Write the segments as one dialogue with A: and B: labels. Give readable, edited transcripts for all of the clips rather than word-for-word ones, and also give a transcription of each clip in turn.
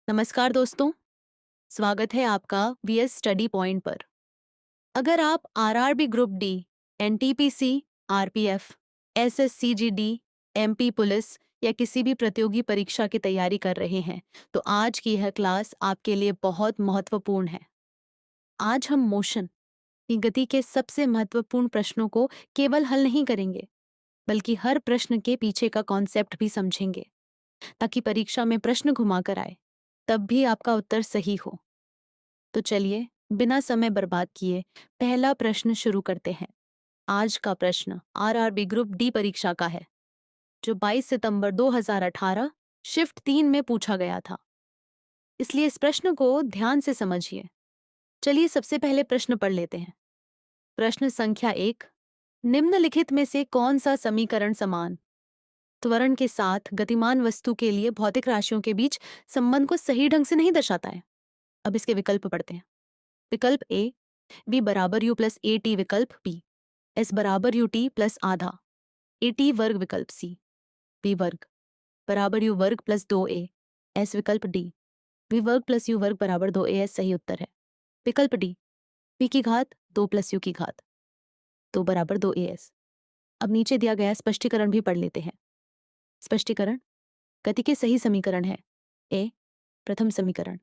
A: नमस्कार दोस्तों, स्वागत है आपका वीएस स्टडी पॉइंट पर। अगर आप RRB group D, NTPC, RPF, SSC GD, MP police या किसी भी प्रतियोगी परीक्षा की तैयारी कर रहे हैं, तो आज की यह क्लास आपके लिए बहुत महत्वपूर्ण है। आज हम मोशन की गति के सबसे महत्वपूर्ण प्रश्नों को केवल हल नहीं करेंगे, बल्कि हर प्रश्न के पीछे का कॉन्सेप्ट भी समझेंगे, ताकि परीक्षा में प्रश्न घुमाकर आए तब भी आपका उत्तर सही हो। तो चलिए बिना समय बर्बाद किए पहला प्रश्न शुरू करते हैं। आज का प्रश्न आरआरबी ग्रुप डी परीक्षा का है, जो 22 सितंबर 2018 शिफ्ट 3 में पूछा गया था। इसलिए इस प्रश्न को ध्यान से समझिए। चलिए सबसे पहले प्रश्न पढ़ लेते हैं। प्रश्न संख्या 1, निम्नलिखित में से कौन सा समीकरण समान त्वरण के साथ गतिमान वस्तु के लिए भौतिक राशियों के बीच संबंध को सही ढंग से नहीं दर्शाता है? अब इसके विकल्प पढ़ते हैं। विकल्प ए, v बराबर u प्लस ए टी। विकल्प बी, s बराबर यू टी प्लस आधा ए टी वर्ग। विकल्प सी, v वर्ग बराबर u वर्ग प्लस 2a s। विकल्प डी, v वर्ग प्लस u वर्ग बराबर 2as सही उत्तर है। विकल्प डी, v की घात 2 प्लस u की घात 2 बराबर 2as। अब नीचे दिया गया स्पष्टीकरण भी पढ़ लेते हैं। स्पष्टीकरण, गति के सही समीकरण है ए प्रथम समीकरण,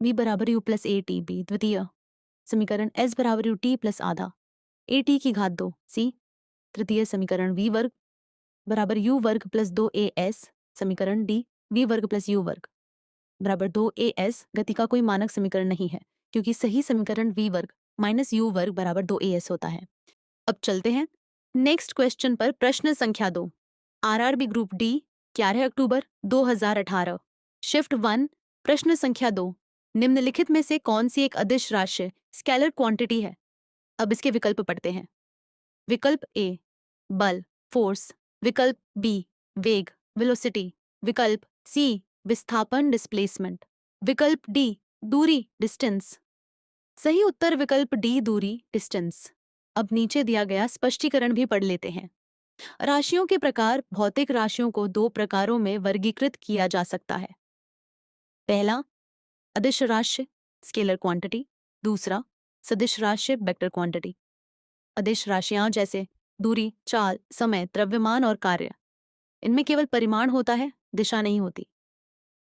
A: v बराबर u प्लस ए टी बी द्वितीय समीकरण, s बराबर यू टी प्लस आधा ए टी की घात 2 सी तृतीय समीकरण, v वर्ग बराबर u वर्ग प्लस 2as समीकरण डी, v वर्ग प्लस u वर्ग बराबर 2as गति का कोई मानक समीकरण नहीं है, क्योंकि सही समीकरण v वर्ग माइनस u वर्ग बराबर 2as होता है। अब चलते हैं नेक्स्ट क्वेश्चन पर। प्रश्न संख्या 2, आरआरबी ग्रुप डी 11 अक्टूबर 2018 शिफ्ट 1। प्रश्न संख्या 2, निम्नलिखित में से कौन सी एक अदिश राशि स्केलर क्वांटिटी है? अब इसके विकल्प पढ़ते हैं। विकल्प ए, बल फोर्स। विकल्प बी, वेग वेलोसिटी। विकल्प सी, विस्थापन डिस्प्लेसमेंट। विकल्प डी, दूरी डिस्टेंस। सही उत्तर विकल्प डी, दूरी डिस्टेंस। अब नीचे दिया गया स्पष्टीकरण भी पढ़ लेते हैं। राशियों के प्रकार, भौतिक राशियों को 2 प्रकारों में वर्गीकृत किया जा सकता है। पहला, अदिश राशि स्केलर क्वांटिटी। दूसरा, सदिश राशि वेक्टर क्वांटिटी। अदिश राशियां जैसे दूरी, चाल, समय, द्रव्यमान और कार्य, इनमें केवल परिमाण होता है, दिशा नहीं होती।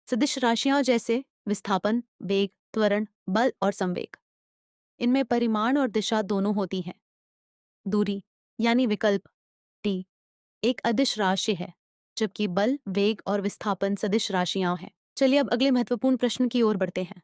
A: सदिश राशियां जैसे विस्थापन, वेग, त्वरण, बल और संवेग, इनमें परिमाण और दिशा दोनों होती हैं। दूरी यानी विकल्प टी एक अदिश राशि है, जबकि बल, वेग और विस्थापन सदिश राशियां हैं। चलिए अब अगले महत्वपूर्ण प्रश्न की ओर बढ़ते हैं।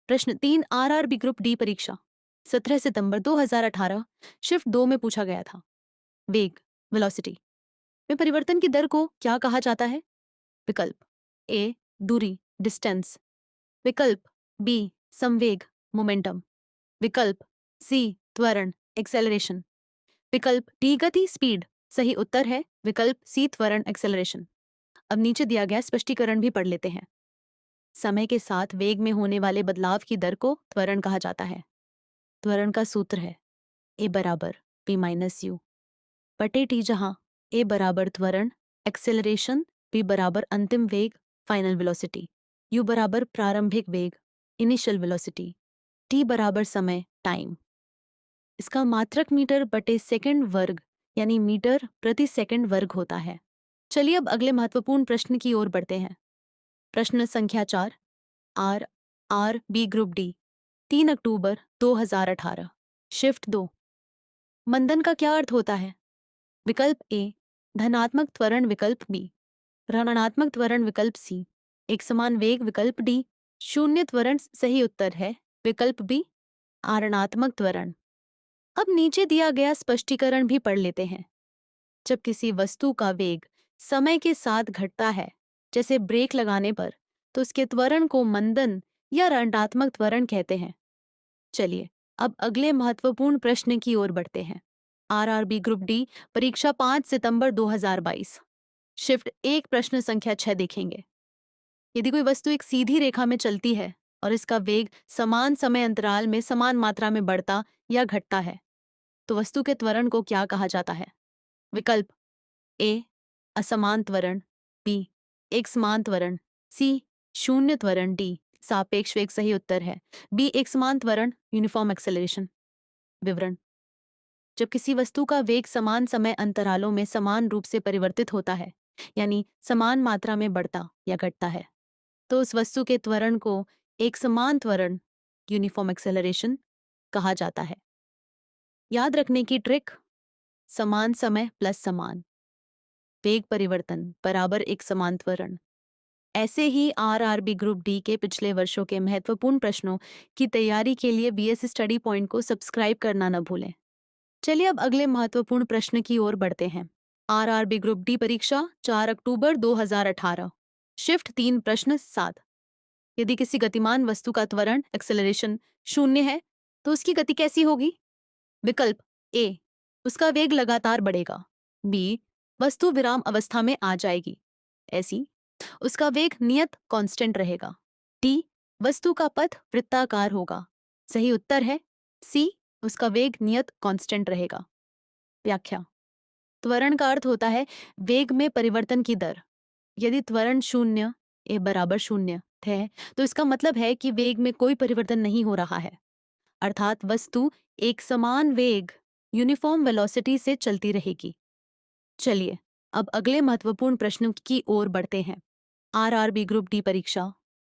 A: प्रश्न 3, आरआरबी ग्रुप डी परीक्षा 17 सितंबर 2018 शिफ्ट 2 में पूछा गया था। वेग वेलोसिटी में परिवर्तन की दर को क्या कहा जाता है? विकल्प ए, दूरी डिस्टेंस। विकल्प बी, संवेग मोमेंटम। विकल्प सी, त्वरण एक्सेलरेशन। विकल्प डी, गति स्पीड। सही उत्तर है विकल्प सी, त्वरण एक्सेलरेशन। अब नीचे दिया गया स्पष्टीकरण भी पढ़ लेते हैं। समय के साथ वेग में होने वाले बदलाव की दर को त्वरण कहा जाता है। त्वरण का सूत्र है ए बराबर पी माइनस यू बटे टी, जहां ए बराबर त्वरण एक्सेलरेशन, पी बराबर अंतिम वेग फाइनल वेलोसिटी, यू बराबर प्रारंभिक वेग इनिशियल वेलोसिटी, टी बराबर समय टाइम। इसका मात्रक मीटर बटे सेकंड वर्ग यानी मीटर प्रति सेकंड वर्ग होता है। चलिए अब अगले महत्वपूर्ण प्रश्न की ओर बढ़ते हैं। प्रश्न संख्या 4, R R B group D 3 October 2018 shift 2। मंदन का क्या अर्थ होता है? विकल्प ए, धनात्मक त्वरण। विकल्प बी, ऋणात्मक त्वरण। विकल्प सी, एक समान वेग। विकल्प डी, शून्य त्वरण। सही उत्तर है विकल्प बी, ऋणात्मक त्वरण। अब नीचे दिया गया स्पष्टीकरण भी पढ़ लेते हैं। जब किसी वस्तु का वेग समय के साथ घटता है, जैसे ब्रेक लगाने पर, तो उसके त्वरण को मंदन या ऋणात्मक त्वरण कहते हैं। चलिए अब अगले महत्वपूर्ण प्रश्न की ओर बढ़ते हैं। आरआरबी ग्रुप डी परीक्षा 5 सितंबर 2022 शिफ्ट 1 प्रश्न संख्या 6 देखेंगे। यदि कोई वस्तु एक सीधी रेखा में चलती है और इसका वेग समान समय अंतराल में समान मात्रा में बढ़ता या घटता है, तो वस्तु के त्वरण को क्या कहा जाता है? विकल्प ए, असमान त्वरण। बी, एक समान त्वरण। सी, शून्य त्वरण। डी, सापेक्ष वेग सही उत्तर है। बी एक समान त्वरण यूनिफॉर्म एक्सेलरेशन। विवरण: जब किसी वस्तु का वेग समान समय अंतरालों में समान रूप से परिवर्तित होता है, यानी समान मात्रा में बढ़ता या घटता है, तो उस वस्तु के त्वरण को एक समान त्वरण यूनिफॉर्म एक्सेलरेशन कहा जाता है। याद रखने की ट्रिक: समान समय प्लस समान वेग परिवर्तन बराबर एक समान त्वरण। ऐसे ही आरआरबी ग्रुप डी के पिछले वर्षों के महत्वपूर्ण प्रश्नों की तैयारी के लिए बीएस स्टडी पॉइंट को सब्सक्राइब करना न भूलें। चलिए अब अगले महत्वपूर्ण प्रश्न की ओर बढ़ते हैं। आरआरबी ग्रुप डी परीक्षा 4 अक्टूबर 2018। शिफ्ट 3 प्रश्न 7। यदि किसी गतिमान वस्तु का त्वरण एक्सेलरेशन 0 है तो उसकी गति कैसी होगी? विकल्प: ए उसका वेग लगातार बढ़ेगा। बी वस्तु विराम अवस्था में आ जाएगी। ऐसी उसका वेग नियत कांस्टेंट रहेगा। डी वस्तु का पथ वृत्ताकार होगा। सही उत्तर है सी उसका वेग नियत कांस्टेंट रहेगा। व्याख्या: त्वरण का अर्थ होता है वेग में परिवर्तन की दर। यदि त्वरण 0 ए बराबर 0 है तो इसका मतलब है कि वेग में कोई परिवर्तन नहीं हो रहा है, अर्थात वस्तु एक समान वेग यूनिफॉर्म वेलोसिटी से चलती रहेगी। चलिए अब अगले महत्वपूर्ण प्रश्नों की ओर बढ़ते हैं। आरआरबी ग्रुप डी परीक्षा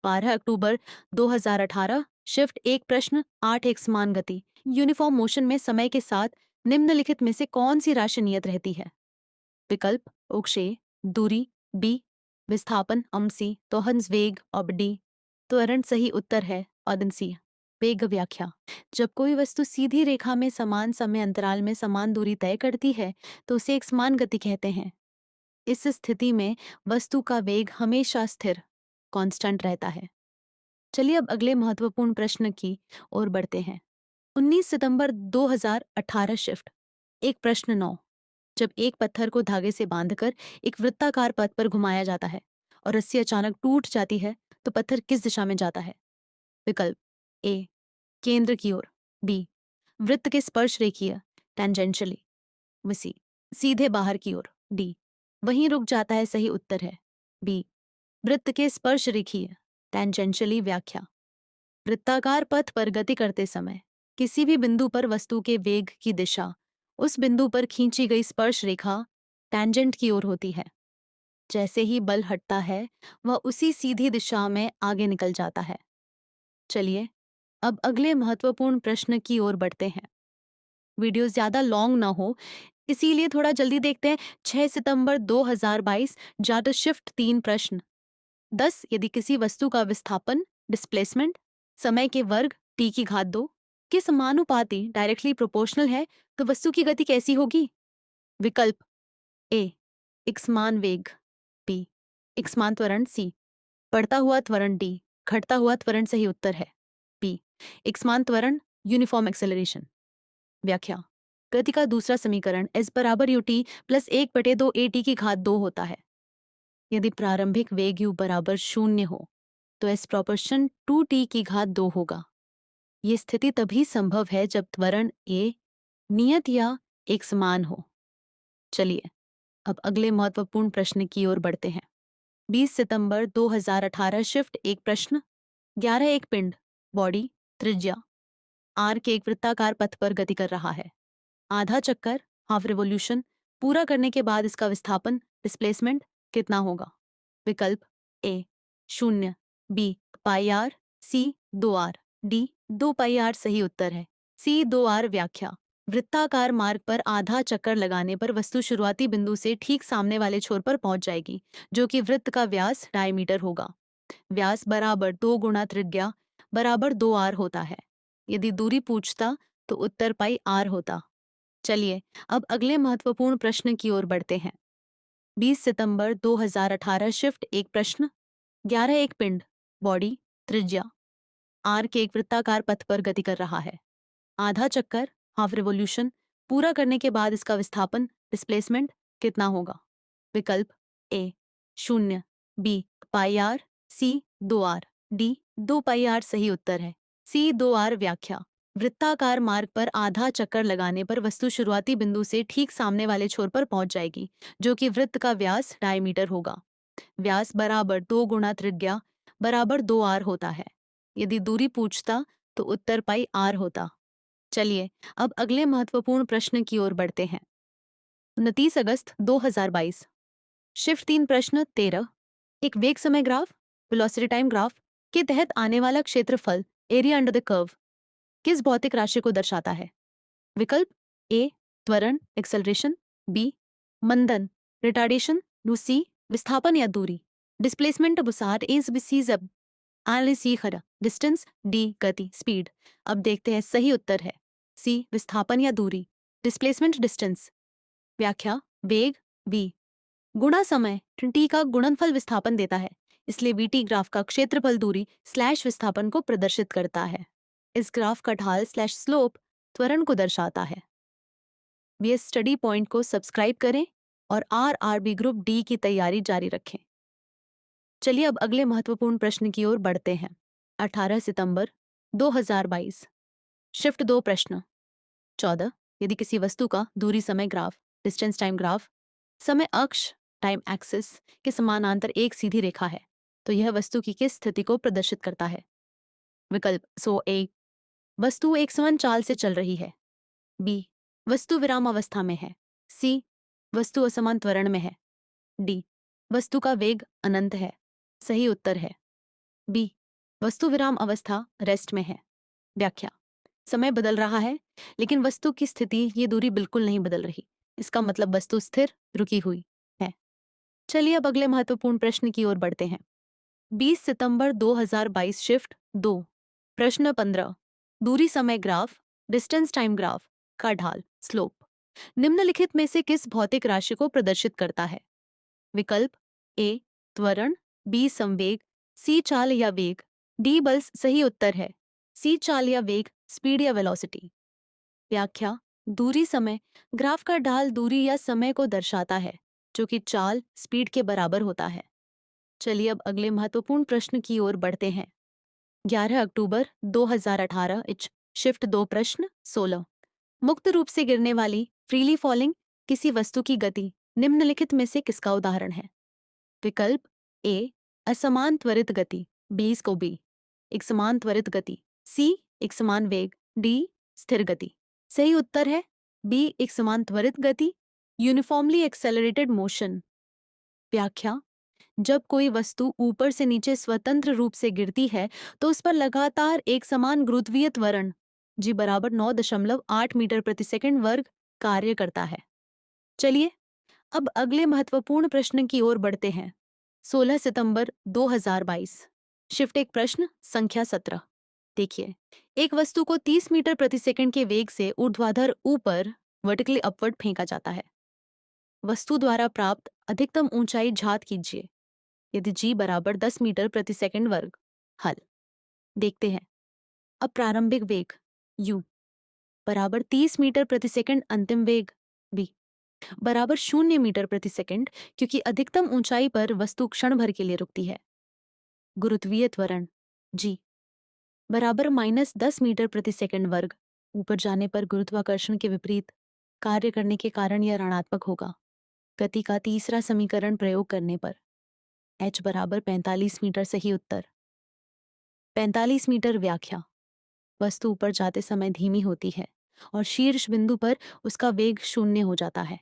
A: 12 अक्टूबर 2018। शिफ्ट 1 प्रश्न 8 एक समान गति यूनिफॉर्म मोशन में समय के साथ निम्नलिखित में से कौन सी राशि नियत रहती है? विकल्प: उक्षेय, दूरी, बी विस्थापन सी तोहन वेग और डी त्वरण। सही उत्तर है सी वेग। व्याख्या: जब कोई वस्तु सीधी रेखा में समान समय अंतराल में समान दूरी तय करती है तो उसे एक समान गति कहते हैं। इस स्थिति में वस्तु का वेग हमेशा स्थिर कांस्टेंट रहता है। चलिए अब अगले महत्वपूर्ण प्रश्न की ओर बढ़ते हैं। 19 सितंबर 2018। शिफ्ट 1 प्रश्न 9। जब एक पत्थर को धागे से बांधकर एक वृत्ताकार पथ पर घुमाया जाता है और रस्सी अचानक टूट जाती है तो पत्थर किस दिशा में जाता है? विकल्प: ए केंद्र की ओर। बी वृत्त के स्पर्श रेखीय टेंजेंशियली। सी सीधे बाहर की ओर। डी वहीं रुक जाता है। सही उत्तर है बी वृत्त के स्पर्श रेखीय टेंजेंशियली। व्याख्या: वृत्ताकार पथ पर गति करते समय किसी भी बिंदु पर वस्तु के वेग की दिशा उस बिंदु पर खींची गई स्पर्श रेखा टेंजेंट की ओर होती है। जैसे ही बल हटता है वह उसी सीधी दिशा में आगे निकल जाता है। चलिए अब अगले महत्वपूर्ण प्रश्न की ओर बढ़ते हैं। वीडियो ज्यादा लॉन्ग ना हो इसीलिए थोड़ा जल्दी देखते हैं। 6 सितंबर 2022। जाट शिफ्ट 3 प्रश्न 10। यदि किसी वस्तु का विस्थापन डिस्प्लेसमेंट समय के वर्ग टी की घात 2 के समानुपाती डायरेक्टली प्रोपोर्शनल है तो वस्तु की गति कैसी होगी? विकल्प: ए एक समान वेग। बी एक समान त्वरण। सी बढ़ता हुआ त्वरण। डी घटता हुआ त्वरण। सही उत्तर है बी एक समान त्वरण यूनिफॉर्म एक्सेलरेशन। व्याख्या: गति का दूसरा समीकरण s बराबर ut प्लस 1/2 at की घात 2 होता है। यदि प्रारंभिक वेग u बराबर 0 हो तो s प्रोपोर्शन 2t की घात 2 होगा। ये स्थिति तभी संभव है जब त्वरण a नियत या एक समान हो। चलिए अब अगले महत्वपूर्ण प्रश्न की ओर बढ़ते हैं। 20 सितंबर 2018। शिफ्ट 1 प्रश्न 11 एक पिंड बॉडी त्रिज्या r के एक वृत्ताकार पथ पर गति कर रहा है। आधा चक्कर हाफ रिवॉल्यूशन पूरा करने के बाद इसका विस्थापन डिस्प्लेसमेंट कितना होगा? विकल्प: A 0। B pi r. C 2r। D 2 pi r. सही उत्तर है सी 2r। व्याख्या: वृत्ताकार मार्ग पर आधा चक्कर लगाने पर वस्तु शुरुआती बिंदु से ठीक सामने वाले छोर पर पहुंच जाएगी जो कि वृत्त का व्यास डायमीटर होगा। व्यास बराबर 2 गुणा त्रिज्या बराबर 2r होता है। यदि दूरी पूछता तो उत्तर पाई r होता। चलिए अब अगले महत्वपूर्ण प्रश्न की ओर बढ़ते हैं। 20 सितंबर 2018। शिफ्ट 1 प्रश्न 11 एक पिंड बॉडी त्रिज्या r के एक वृत्ताकार पथ पर गति कर रहा है। आधा चक्कर हाफ रिवॉल्यूशन पूरा करने के बाद इसका विस्थापन डिस्प्लेसमेंट कितना होगा? विकल्प: A 0। B pi r. C 2r। D 2 pi r. सही उत्तर है सी 2r। व्याख्या: वृत्ताकार मार्ग पर आधा चक्कर लगाने पर वस्तु शुरुआती बिंदु से ठीक सामने वाले छोर पर पहुंच जाएगी जो कि वृत्त का व्यास डायमीटर होगा। व्यास बराबर 2 गुणा त्रिज्या बराबर 2r होता है। यदि दूरी पूछता तो उत्तर पाई आर होता। चलिए अब अगले महत्वपूर्ण प्रश्न की ओर बढ़ते हैं। 29 अगस्त 2022। शिफ्ट 3 प्रश्न 13। एक वेग समय ग्राफ वेलोसिटी टाइम ग्राफ के तहत आने वाला क्षेत्रफल एरिया अंडर द कर्व किस भौतिक राशि को दर्शाता है? विकल्प ए त्वरण एक्सेलरेशन, बी मंदन रिटार्डेशन, सी विस्थापन या दूरी डिस्प्लेसमेंट बुसार इज बिसीज अब खरा डिस्टेंस, डी गति स्पीड। अब देखते हैं सही उत्तर है सी विस्थापन या दूरी डिस्प्लेसमेंट डिस्टेंस। व्याख्या वेग v गुणा समय टी का गुणनफल विस्थापन देता है, इसलिए वीटी ग्राफ का क्षेत्रफल दूरी स्लैश विस्थापन को प्रदर्शित करता है। इस ग्राफ का ढाल स्लैश स्लोप त्वरण को दर्शाता है। वीएस स्टडी पॉइंट को सब्सक्राइब करें और आरआरबी ग्रुप डी की तैयारी जारी रखें। चलिए अब अगले महत्वपूर्ण प्रश्न की ओर बढ़ते हैं। 18 सितंबर 2022। शिफ्ट 2 प्रश्न 14। यदि किसी वस्तु का दूरी समय ग्राफ डिस्टेंस टाइम ग्राफ समय अक्ष टाइम एक्सिस के समानांतर एक सीधी रेखा है तो यह वस्तु की किस स्थिति को प्रदर्शित करता है? विकल्प सो ए वस्तु एक समान चाल से चल रही है, बी वस्तु विराम अवस्था में है, सी वस्तु असमान त्वरण में है, डी वस्तु का वेग अनंत है। सही उत्तर है बी वस्तु विराम अवस्था रेस्ट में है। व्याख्या समय बदल रहा है लेकिन वस्तु की स्थिति ये दूरी बिल्कुल नहीं बदल रही, इसका मतलब वस्तु स्थिर रुकी हुई है। चलिए अब अगले महत्वपूर्ण प्रश्न की ओर बढ़ते हैं। 20 सितंबर 2022 शिफ्ट 2 प्रश्न 15। दूरी समय ग्राफ डिस्टेंस टाइम ग्राफ का ढाल स्लोप निम्नलिखित में से किस भौतिक राशि को प्रदर्शित करता है? विकल्प ए त्वरण, बी संवेग, सी चाल या वेग, डी बल। सही उत्तर है सी चाल या वेग स्पीड या वेलोसिटी। व्याख्या दूरी समय ग्राफ का ढाल दूरी या समय को दर्शाता है जो कि चाल स्पीड के बराबर होता है। चलिए अब अगले महत्वपूर्ण प्रश्न की ओर बढ़ते हैं। 11 अक्टूबर 2018 शिफ्ट 2 प्रश्न 16। मुक्त रूप से गिरने वाली फ्रीली फॉलिंग किसी वस्तु की गति निम्नलिखित में से किसका उदाहरण है? विकल्प ए असमान त्वरित गति, बी इसको बी एक समान त्वरित गति, सी एक समान वेग, डी स्थिर गति। सही उत्तर है बी एक समान त्वरित गति यूनिफॉर्मली एक्सेलरेटेड मोशन। व्याख्या जब कोई वस्तु ऊपर से नीचे स्वतंत्र रूप से गिरती है तो उस पर लगातार एक समान गुरुत्वीय त्वरण जी बराबर 9.8 मीटर प्रति सेकंड वर्ग कार्य करता है। चलिए अब अगले महत्वपूर्ण प्रश्न की ओर बढ़ते हैं। 16 सितंबर 2022 शिफ्ट एक प्रश्न संख्या 17। देखिए एक वस्तु को 30 मीटर प्रति सेकंड के वेग से ऊर्ध्वाधर ऊपर वर्टिकली अपवर्ड फेंका जाता है। वस्तु द्वारा प्राप्त अधिकतम ऊंचाई ज्ञात कीजिए यदि जी बराबर 10 मीटर प्रति सेकंड वर्ग। हल देखते हैं। अब प्रारंभिक वेग u बराबर 30 मीटर प्रति सेकंड, अंतिम वेग v बराबर 0 मीटर प्रति सेकंड क्योंकि अधिकतम ऊंचाई पर वस्तु क्षण भर के लिए रुकती है। गुरुत्वीय त्वरण g बराबर -10 मीटर प्रति सेकंड वर्ग, ऊपर जाने पर गुरुत्वाकर्षण के विपरीत कार्य करने के कारण यह ऋणात्मक होगा। गति का तीसरा समीकरण प्रयोग करने पर h बराबर 45 मीटर। सही उत्तर 45 मीटर। व्याख्या वस्तु ऊपर जाते समय धीमी होती है और शीर्ष बिंदु पर उसका वेग 0 हो जाता है।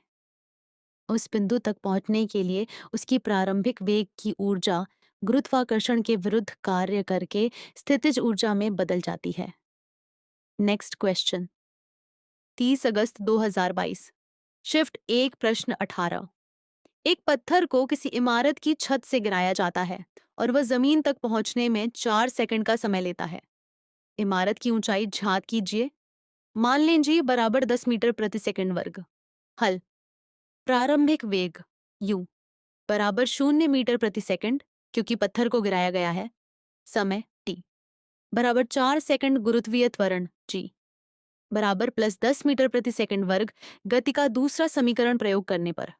A: उस बिंदु तक पहुंचने के लिए उसकी प्रारंभिक वेग की ऊर्जा गुरुत्वाकर्षण के विरुद्ध कार्य करके स्थितिज ऊर्जा में बदल जाती है। नेक्स्ट क्वेश्चन 30 अगस्त 2022 शिफ्ट 1 प्रश्न 18। एक पत्थर को किसी इमारत की छत से गिराया जाता है और वह जमीन तक पहुंचने में 4 सेकंड का समय लेता है। इमारत की ऊंचाई ज्ञात कीजिए। मान लें जी बराबर 10 मीटर प्रति सेकंड वर्ग। हल प्रारंभिक वेग u बराबर 0 मीटर प्रति सेकंड क्योंकि पत्थर को गिराया गया है। समय t बराबर 4 सेकंड। गुरुत्वीय त्वरण g बराबर +10 मीटर प्रति सेकंड वर्ग। गति का दूसरा समीकरण प्रयोग करने पर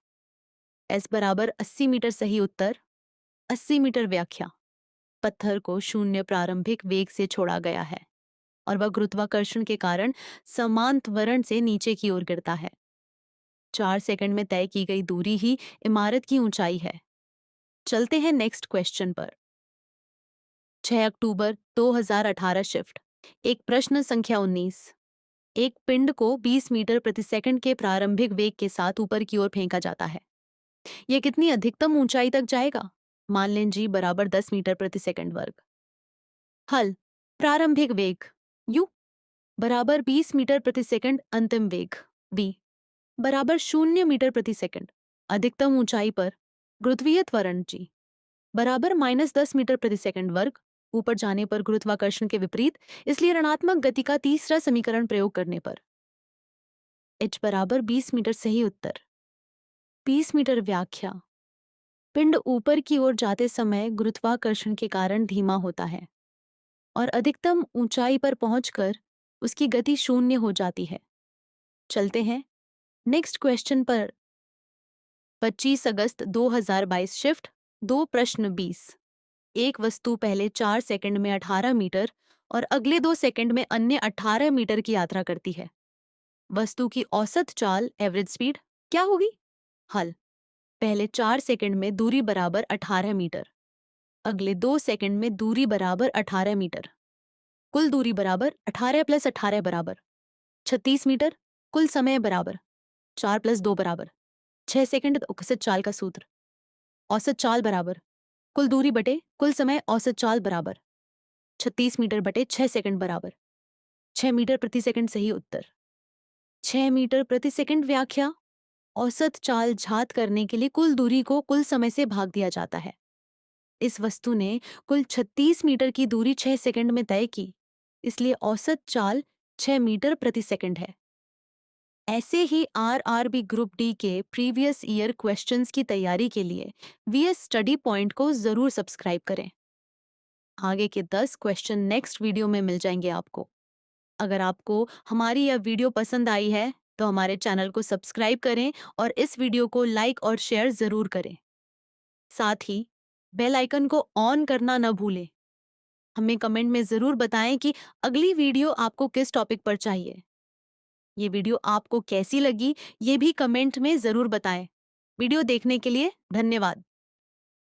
A: s बराबर 80 मीटर। सही उत्तर 80 मीटर। व्याख्या पत्थर को 0 प्रारंभिक वेग से छोड़ा गया है और वह गुरुत्वाकर्षण के कारण समान त्वरण से नीचे की ओर गिरता है। 4 सेकंड में तय की गई दूरी ही इमारत की ऊंचाई है। चलते हैं नेक्स्ट क्वेश्चन पर। 6 अक्टूबर 2018 शिफ्ट। एक प्रश्न संख्या 19। एक पिंड को 20 मीटर प्रति सेकंड के प्रारंभिक वेग के साथ ऊपर की ओर फेंका जाता है। यह कितनी अधिकतम ऊंचाई तक जाएगा? मान लें जी बराबर 10 मीटर प्रति सेकंड वर्ग। हल। प्रारंभिक वेग u बराबर 20 मीटर प्रति सेकंड, अंतिम वेग v बराबर 0 मीटर प्रति सेकंड। अधिकतम ऊंचाई पर गुरुत्वीय त्वरण g बराबर -10 मीटर प्रति सेकंड वर्ग। ऊपर जाने पर गुरुत्वाकर्षण के विपरीत, इसलिए ऋणात्मक गति का तीसरा समीकरण प्रयोग करने पर h बराबर 20 मीटर। सही उत्तर 20 मीटर। व्याख्या। पिंड ऊपर की ओर जाते समय गुरुत्वाकर्षण के कारण धीमा होता है और अधिकतम ऊंचाई पर पहुंचकर उसकी गति 0 हो जाती है। चलते हैं नेक्स्ट क्वेश्चन पर। 25 अगस्त 2022 शिफ्ट। 2 प्रश्न 20। एक वस्तु पहले 4 सेकंड में 18 मीटर और अगले 2 सेकंड में अन्य 18 मीटर की यात्रा करती है। वस्तु की औसत चाल एवरेज स्पीड क्या होगी? हल। पहले 4 सेकंड में दूरी बराबर 18 मीटर, अगले 2 सेकंड में दूरी बराबर 18 मीटर। कुल दूरी बराबर 18 + 18 बराबर 36 मीटर। कुल समय बराबर 4 + 2 बराबर 6 सेकंड। औसत चाल का सूत्र। औसत चाल बराबर कुल दूरी बटे कुल समय। औसत चाल बराबर 36 मीटर बटे 6 सेकंड बराबर 6 मीटर प्रति सेकंड। सही उत्तर 6 मीटर प्रति सेकंड। व्याख्या। औसत चाल ज्ञात करने के लिए कुल दूरी को कुल समय से भाग दिया जाता है। इस वस्तु ने कुल 36 मीटर की दूरी 6 सेकंड में तय की, इसलिए औसत चाल 6 मीटर प्रति सेकंड है। ऐसे ही आरआरबी ग्रुप डी के प्रीवियस ईयर क्वेश्चंस की तैयारी के लिए वीएस स्टडी पॉइंट को जरूर सब्सक्राइब करें। आगे के 10 क्वेश्चन नेक्स्ट वीडियो में मिल जाएंगे आपको। अगर आपको हमारी यह वीडियो पसंद आई है तो हमारे चैनल को सब्सक्राइब करें और इस वीडियो को लाइक और शेयर जरूर करें। साथ ही बेल आइकन को ऑन करना न भूलें। हमें कमेंट में जरूर बताएं कि अगली वीडियो आपको किस टॉपिक पर चाहिए। ये वीडियो आपको कैसी लगी ये भी कमेंट में जरूर बताएं। वीडियो देखने के लिए धन्यवाद।